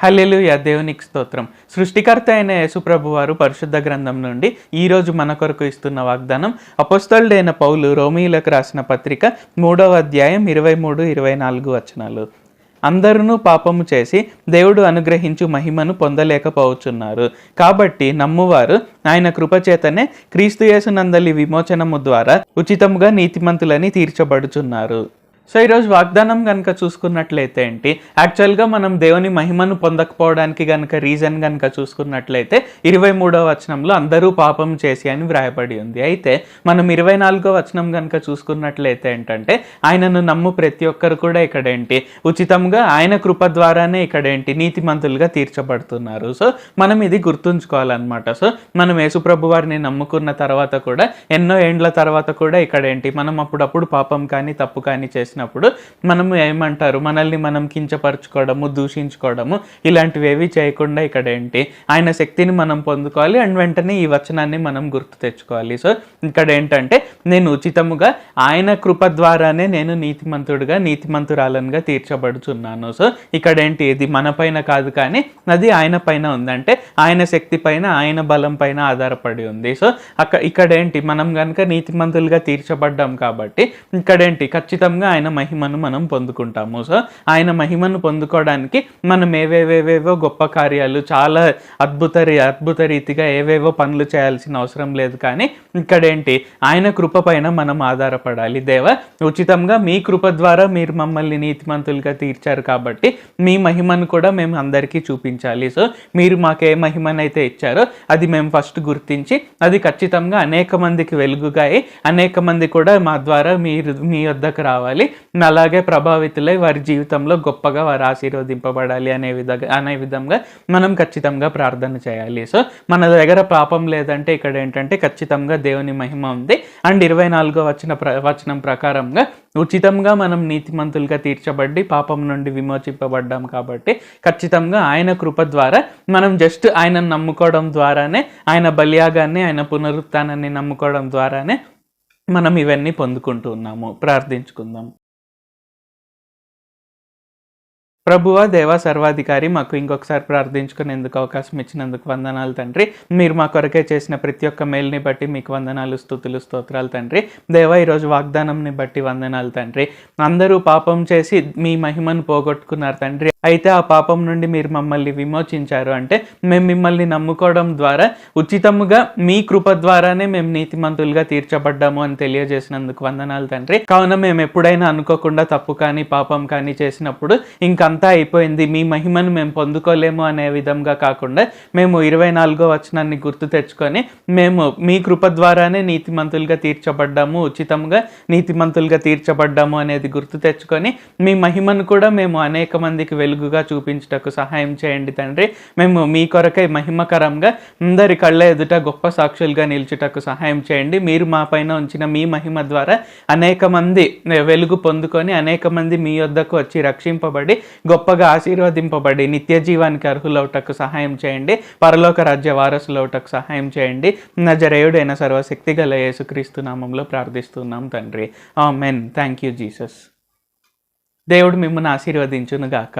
హల్లెలూయా, దేవునికి స్తోత్రం. సృష్టికర్త అయిన యేసుప్రభు వారు పరిశుద్ధ గ్రంథం నుండి ఈరోజు మన కొరకు ఇస్తున్న వాగ్దానం అపొస్తలుడైన పౌలు రోమీయులకు రాసిన పత్రిక 3వ అధ్యాయం 23-24 వచనాలు. అందరూ పాపము చేసి దేవుడు అనుగ్రహించు మహిమను పొందలేకపోవచ్చున్నారు. కాబట్టి నమ్మువారు ఆయన కృపచేతనే క్రీస్తు యేసునందలి విమోచనము ద్వారా ఉచితముగా నీతిమంతులని తీర్చబడుచున్నారు. సో ఈరోజు వాగ్దానం కనుక చూసుకున్నట్లయితే ఏంటి, యాక్చువల్గా మనం దేవుని మహిమను పొందకపోవడానికి కనుక రీజన్ కనుక చూసుకున్నట్లయితే 23వ వచనంలో అందరూ పాపం చేసి అని వ్రాయబడి ఉంది. అయితే మనం 24వ వచనం కనుక చూసుకున్నట్లయితే ఏంటంటే ఆయనను నమ్ము ప్రతి ఒక్కరు కూడా ఇక్కడేంటి ఉచితంగా ఆయన కృప ద్వారానే ఇక్కడేంటి నీతిమంతులుగా తీర్చబడుతున్నారు. సో మనం ఇది గుర్తుంచుకోవాలన్నమాట. సో మనం యేసుప్రభు వారిని నమ్ముకున్న తర్వాత కూడా ఎన్నో ఏండ్ల తర్వాత కూడా ఇక్కడేంటి మనం అప్పుడప్పుడు పాపం కానీ తప్పు కానీ చేసిన మనము ఏమంటారు, మనల్ని మనం కించపరచుకోవడము, దూషించుకోవడము ఇలాంటివి ఏవి చేయకుండా ఇక్కడ ఏంటి ఆయన శక్తిని మనం పొందుకోవాలి. అండ్ వెంటనే ఈ వచనాన్ని మనం గుర్తు తెచ్చుకోవాలి. సో ఇక్కడ ఏంటంటే నేను ఉచితముగా ఆయన కృప ద్వారానే నేను నీతిమంతురాలనుగా తీర్చబడుచున్నాను. సో ఇక్కడ ఏంటి, ఇది మన పైన కాదు కానీ అది ఆయన పైన ఉందంటే ఆయన శక్తి పైన, ఆయన బలం పైన ఆధారపడి ఉంది. సో ఇక్కడ ఏంటి, మనం కనుక నీతిమంతులుగా తీర్చబడ్డాం కాబట్టి ఇక్కడేంటి ఖచ్చితంగా ఆయన మహిమను మనం పొందుకుంటాము. సో ఆయన మహిమను పొందుకోవడానికి మనం ఏవేవేవో గొప్ప కార్యాలు, చాలా అద్భుత రీతిగా ఏవేవో పనులు చేయాల్సిన అవసరం లేదు. కానీ ఇక్కడేంటి ఆయన కృప పైన మనం ఆధారపడాలి. దేవా, ఉచితంగా మీ కృప ద్వారా మీరు మమ్మల్ని నీతిమంతులుగా తీర్చారు కాబట్టి మీ మహిమను కూడా మేము అందరికీ చూపించాలి. సో మీరు మాకు ఏ మహిమనైతే ఇచ్చారో అది మేము ఫస్ట్ గుర్తించి అది ఖచ్చితంగా అనేక మందికి వెలుగుగా అయి అనేక మంది కూడా మా ద్వారా మీ వద్దకు రావాలి, అలాగే ప్రభావితులై వారి జీవితంలో గొప్పగా వారు ఆశీర్వదింపబడాలి అనే విధంగా మనం ఖచ్చితంగా ప్రార్థన చేయాలి. సో మన దగ్గర పాపం లేదంటే ఇక్కడ ఏంటంటే ఖచ్చితంగా దేవుని మహిమ ఉంది. అండ్ 24వ వచనం ప్రకారంగా ఉచితంగా మనం నీతిమంతులుగా తీర్చబడి పాపం నుండి విమోచింపబడ్డాం కాబట్టి ఖచ్చితంగా ఆయన కృప ద్వారా మనం జస్ట్ ఆయనను నమ్ముకోవడం ద్వారానే, ఆయన బలియాగాన్ని, ఆయన పునరుత్థానాన్ని నమ్ముకోవడం ద్వారానే మనం ఇవన్నీ పొందుకుంటూ ఉన్నాము. ప్రార్థించుకుందాం. ప్రభువా, దేవా, సర్వాధికారి, మాకు ఇంకొకసారి ప్రార్థించుకునేందుకు అవకాశం ఇచ్చినందుకు వందనాలు తండ్రి. మీరు మా కొరకే చేసిన ప్రతి ఒక్క మేలుని బట్టి మీకు వందనాలు, స్తుతులు, స్తోత్రాలు తండ్రి. దేవా, ఈరోజు వాగ్దానంని బట్టి వందనాలు తండ్రి. అందరూ పాపం చేసి మీ మహిమను పోగొట్టుకున్నారు తండ్రి. అయితే ఆ పాపం నుండి మీరు మమ్మల్ని విమోచించారు. అంటే మేము మిమ్మల్ని నమ్ముకోవడం ద్వారా ఉచితముగా మీ కృప ద్వారానే మేము నీతిమంతులుగా తీర్చబడ్డాము అని తెలియజేసినందుకు వందనాలు తండ్రి. కావున మేము ఎప్పుడైనా అనుకోకుండా తప్పు కానీ పాపం కానీ చేసినప్పుడు ఇంకంతా అయిపోయింది, మీ మహిమను మేము పొందుకోలేము అనే విధంగా కాకుండా మేము 24వ వచనాన్ని గుర్తు తెచ్చుకొని మేము మీ కృప ద్వారానే నీతిమంతులుగా తీర్చబడ్డాము, ఉచితంగా నీతిమంతులుగా తీర్చబడ్డాము అనేది గుర్తు తెచ్చుకొని మీ మహిమను కూడా మేము అనేక మందికి వెలుగుగా చూపించుటకు సహాయం చేయండి తండ్రి. మేము మీ కొరకై మహిమకరంగా అందరి కళ్ళ ఎదుట గొప్ప సాక్షులుగా నిల్చుటకు సహాయం చేయండి. మీరు మా పైన ఉంచిన మీ మహిమ ద్వారా అనేక మంది వెలుగు పొందుకొని అనేక మంది మీ వద్దకు వచ్చి రక్షింపబడి గొప్పగా ఆశీర్వదింపబడి నిత్య జీవానికి అర్హులవుటకు సహాయం చేయండి. పరలోక రాజ్య వారసులవుటకు సహాయం చేయండి. నజరేయుడైన సర్వశక్తి గల యేసుక్రీస్తు నామంలో ప్రార్థిస్తున్నాం తండ్రి. ఆమేన్. Thank you Jesus. దేవుడు మిమ్మల్ని ఆశీర్వదించును గాక.